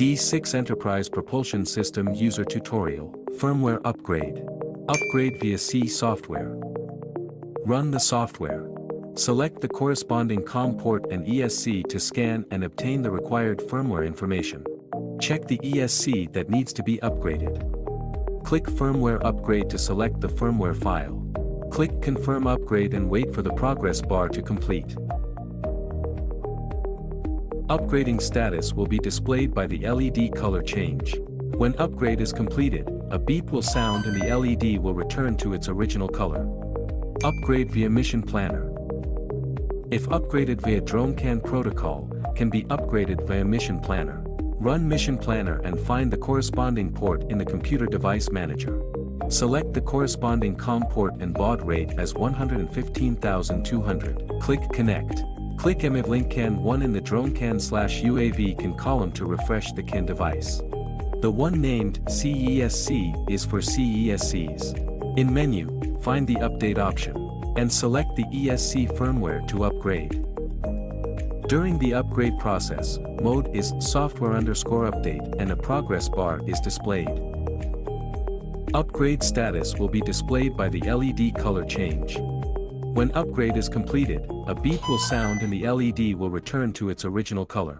D6 Enterprise Propulsion System User Tutorial, Firmware Upgrade. Upgrade via SIYI software. Run the software. Select the corresponding COM port and ESC to scan and obtain the required firmware information. Check the ESC that needs to be upgraded. Click Firmware Upgrade to select the firmware file. Click Confirm Upgrade and wait for the progress bar to complete. Upgrading status will be displayed by the LED color change. When upgrade is completed, a beep will sound and the LED will return to its original color. Upgrade via Mission Planner. If upgraded via DroneCAN protocol, can be upgraded via Mission Planner. Run Mission Planner and find the corresponding port in the Computer Device Manager. Select the corresponding COM port and baud rate as 115,200. Click Connect. Click Emiv link CAN 1 in the DroneCAN/UAV CAN column to refresh the CAN device. The one named CESC is for CESCs. In menu, find the Update option, and select the ESC firmware to upgrade. During the upgrade process, mode is software_update and a progress bar is displayed. Upgrade status will be displayed by the LED color change. When upgrade is completed, a beep will sound and the LED will return to its original color.